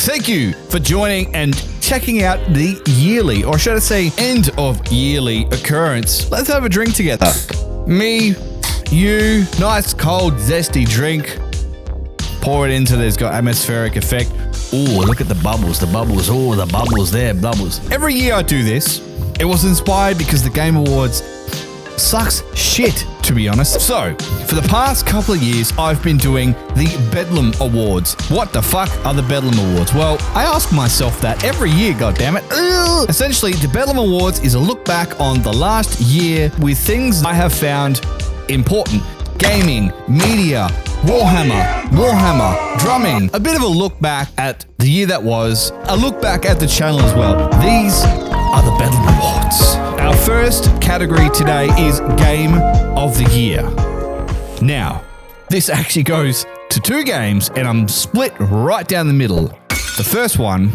Thank you for joining and checking out the yearly, or should I say end of yearly occurrence. Let's have a drink together. Me, you, nice cold zesty drink. Pour it into this, got atmospheric effect. Ooh, look at the bubbles, oh, the bubbles there, bubbles. Every year I do this. It was inspired because the Game Awards sucks shit, to be honest. So, for the past couple of years, I've been doing the Bedlam Awards. What the fuck are the Bedlam Awards? Well, I ask myself that every year, goddammit. Essentially, the Bedlam Awards is a look back on the last year with things I have found important. Gaming, media, Warhammer, drumming. A bit of a look back at the year that was, a look back at the channel as well. These are the Bedlam Awards. Our first category today is Game of the Year. Now, this actually goes to two games and I'm split right down the middle. The first one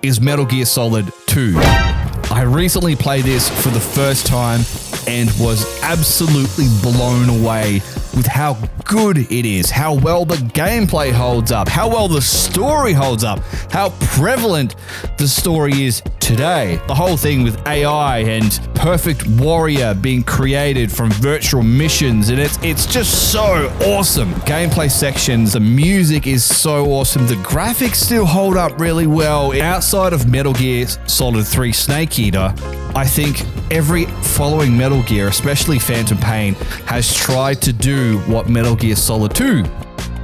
is Metal Gear Solid 2. I recently played this for the first time and was absolutely blown away with how good it is, how well the gameplay holds up, how well the story holds up, how prevalent the story is today. The whole thing with AI and perfect warrior being created from virtual missions, and it's just so awesome. Gameplay sections, the music is so awesome, the graphics still hold up really well. Outside of Metal Gear Solid 3 Snake Eater, I think every following Metal Gear, especially Phantom Pain, has tried to do what Metal Gear Solid 2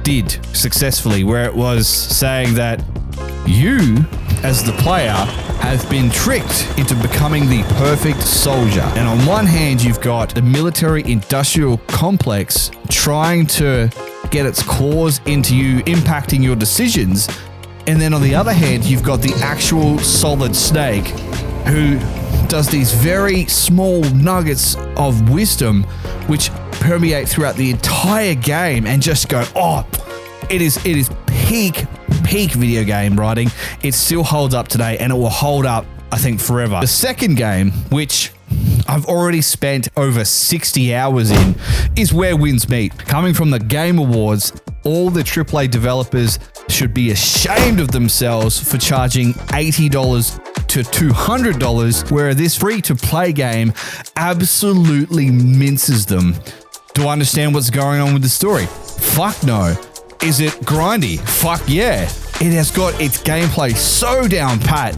did successfully, where it was saying that you, as the player, have been tricked into becoming the perfect soldier. And on one hand, you've got the military-industrial complex trying to get its claws into you, impacting your decisions. And then on the other hand, you've got the actual Solid Snake, who does these very small nuggets of wisdom which permeate throughout the entire game and just go, oh, it is peak video game writing. It still holds up today and it will hold up, I think, forever. The second game, which I've already spent over 60 hours in, is Where Winds Meet. Coming from the Game Awards, all the AAA developers should be ashamed of themselves for charging $80 to $200, where this free-to-play game absolutely minces them. Do I understand what's going on with the story? Fuck no. Is it grindy? Fuck yeah. It has got its gameplay so down pat.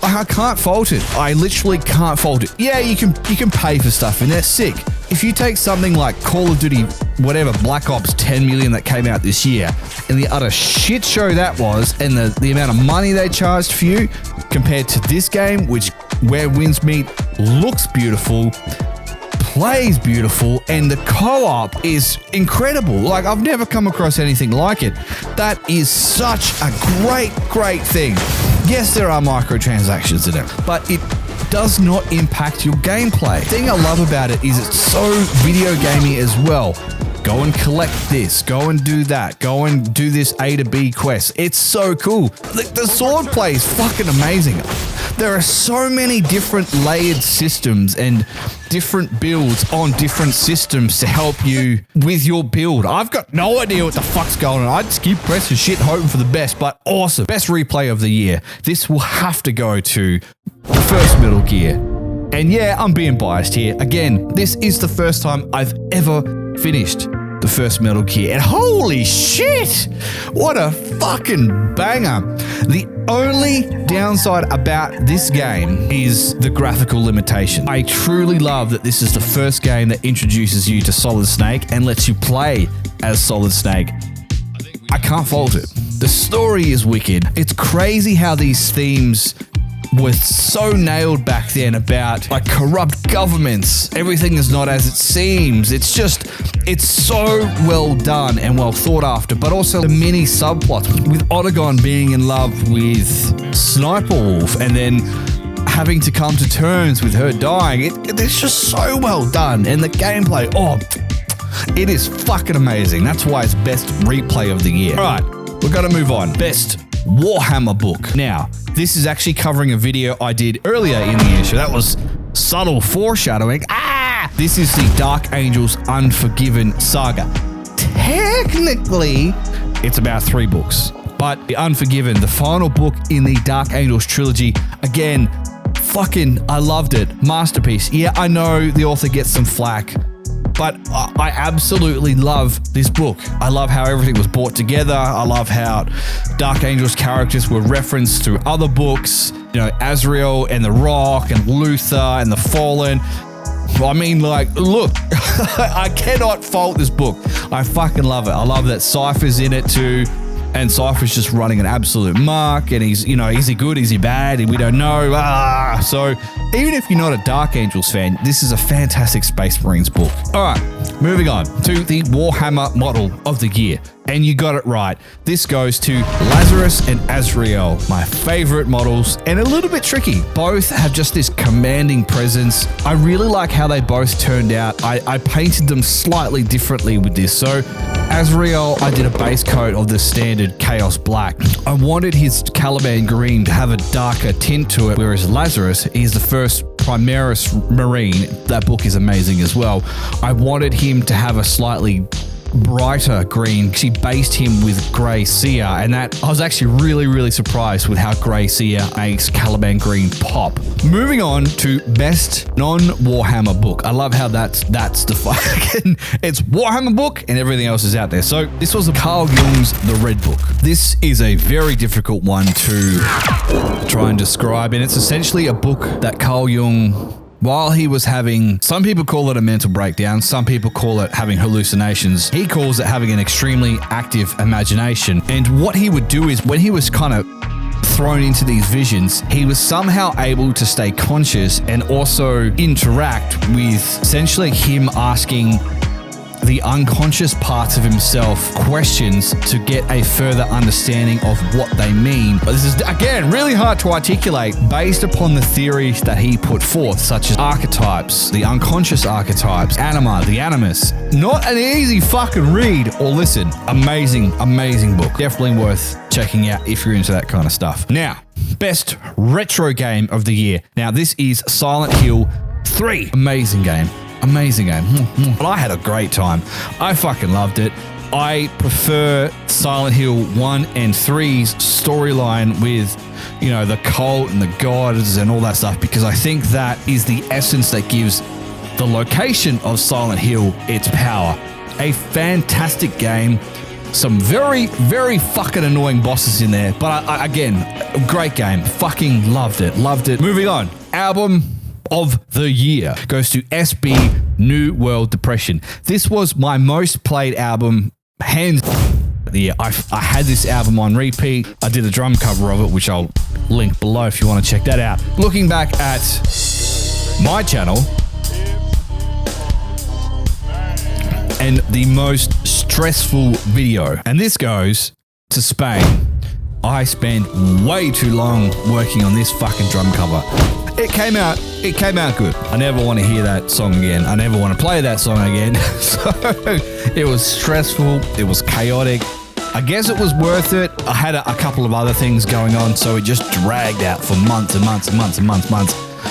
I can't fault it. I literally can't fault it. Yeah, you can pay for stuff and that's sick. If you take something like Call of Duty, whatever, Black Ops 10 million that came out this year, and the utter shit show that was, and the amount of money they charged for you, compared to this game, which Where Winds Meet looks beautiful, plays beautiful, and the co-op is incredible. Like, I've never come across anything like it. That is such a great thing. Yes, there are microtransactions in it, but it does not impact your gameplay. The thing I love about it is it's so video gamey as well. Go and collect this, go and do that, go and do this A to B quest. It's so cool. The sword play is fucking amazing. There are so many different layered systems and different builds on different systems to help you with your build. I've got no idea what the fuck's going on. I just keep pressing shit, hoping for the best, but awesome. Best replay of the year. This will have to go to the first Metal Gear. And yeah, I'm being biased here. Again, this is the first time I've ever finished the first Metal Gear, and holy shit, what a fucking banger. The only downside about this game is the graphical limitation. I truly love that this is the first game that introduces you to Solid Snake and lets you play as Solid Snake. I can't fault it. The story is wicked. It's crazy how these themes was so nailed back then about like corrupt governments. Everything is not as it seems. It's so well done and well thought after, but also the mini subplot with Otagon being in love with Sniper Wolf and then having to come to terms with her dying. It's just so well done. And the gameplay, it is fucking amazing. That's why it's best replay of the year. All right, we've got to move on. Best Warhammer book. Now, this is actually covering a video I did earlier in the year, so that was subtle foreshadowing. This is the Dark Angels Unforgiven Saga. Technically, it's about 3 books. But The Unforgiven, the final book in the Dark Angels trilogy, again, I loved it. Masterpiece. Yeah, I know the author gets some flack, but I absolutely love this book. I love how everything was brought together. I love how Dark Angels characters were referenced through other books. You know, Azrael and the Rock and Luther and the Fallen. I mean, like, look, I cannot fault this book. I fucking love it. I love that Cypher's in it too. And Cypher's just running an absolute mark, and he's, you know, is he good, is he bad, we don't know. So even if you're not a Dark Angels fan, this is a fantastic Space Marines book. All right, moving on to the Warhammer model of the year. And you got it right. This goes to Lazarus and Azrael, my favorite models, and a little bit tricky. Both have just this commanding presence. I really like how they both turned out. I painted them slightly differently with this. So Azrael, I did a base coat of the standard Chaos Black. I wanted his Caliban Green to have a darker tint to it, whereas Lazarus is the first Primaris Marine. That book is amazing as well. I wanted him to have a slightly brighter green. She based him with Grey Seer, and that I was actually really surprised with how Grey Seer makes Caliban Green pop. Moving on to best non-Warhammer book. I love how that's the fucking it's Warhammer book and everything else is out there. So this was Carl Jung's The Red Book. This is a very difficult one to try and describe, and it's essentially a book that Carl Jung, while he was having, some people call it a mental breakdown, some people call it having hallucinations. He calls it having an extremely active imagination. And what he would do is when he was kind of thrown into these visions, he was somehow able to stay conscious and also interact with essentially him asking the unconscious parts of himself questions to get a further understanding of what they mean. But this is, again, really hard to articulate based upon the theories that he put forth, such as archetypes, the unconscious archetypes, anima, the animus. Not an easy fucking read or listen. Amazing book. Definitely worth checking out if you're into that kind of stuff. Now, best retro game of the year. Now, this is Silent Hill 3. Amazing game. But I had a great time. I fucking loved it. I prefer Silent Hill 1 and 3's storyline with, you know, the cult and the gods and all that stuff, because I think that is the essence that gives the location of Silent Hill its power. A fantastic game. Some very fucking annoying bosses in there. But again, great game. Fucking loved it. Moving on. Album of the year goes to SB New World Depression. This was my most played album, hands of the year. I had this album on repeat. I did a drum cover of it, which I'll link below if you want to check that out. Looking back at my channel and the most stressful video, and this goes to Spain. I spent way too long working on this fucking drum cover. It came out good. I never want to hear that song again. I never want to play that song again. So it was stressful. It was chaotic. I guess it was worth it. I had a couple of other things going on, so it just dragged out for months and months.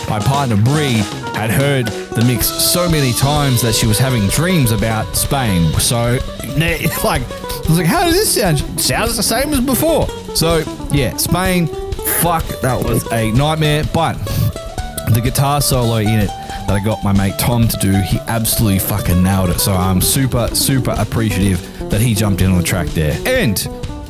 My partner Bree had heard the mix so many times that she was having dreams about Spain. So, like, I was like, how does this sound? Sounds the same as before. So, yeah, Spain, fuck, that was a nightmare. But the guitar solo in it that I got my mate Tom to do, he absolutely fucking nailed it. So I'm super appreciative that he jumped in on the track there. And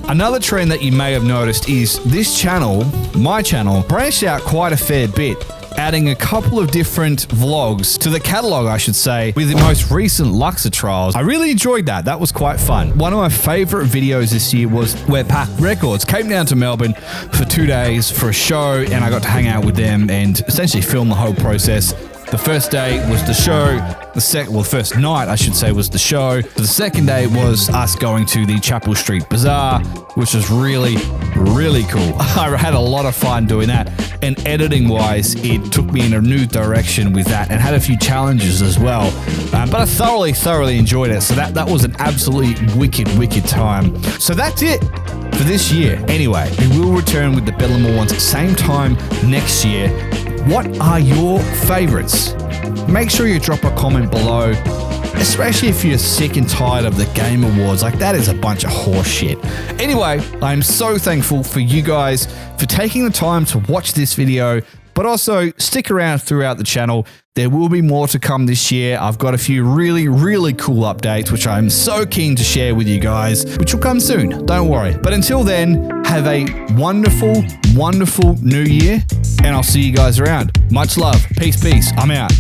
another trend that you may have noticed is this channel, my channel, branched out quite a fair bit, adding a couple of different vlogs to the catalog, I should say, with the most recent Laksa Trials. I really enjoyed that. That was quite fun. One of my favorite videos this year was where Pacrecords came down to Melbourne for 2 days for a show, and I got to hang out with them and essentially film the whole process. The first day was the show. The first night, I should say, was the show. The second day was us going to the Chapel Street Bazaar, which was really cool. I had a lot of fun doing that. And editing-wise, it took me in a new direction with that and had a few challenges as well. But I thoroughly enjoyed it. So that was an absolutely wicked time. So that's it for this year. Anyway, we will return with the Bedlam Awards same time next year. What are your favorites make sure you drop a comment below, especially if you're sick and tired of the Game Awards. Like, that is a bunch of horse shit. Anyway, I'm so thankful for you guys for taking the time to watch this video, but also stick around throughout the channel. There will be more to come this year. I've got a few really, really cool updates, which I'm so keen to share with you guys, which will come soon. Don't worry. But until then, have a wonderful, wonderful new year, and I'll see you guys around. Much love. Peace, peace. I'm out.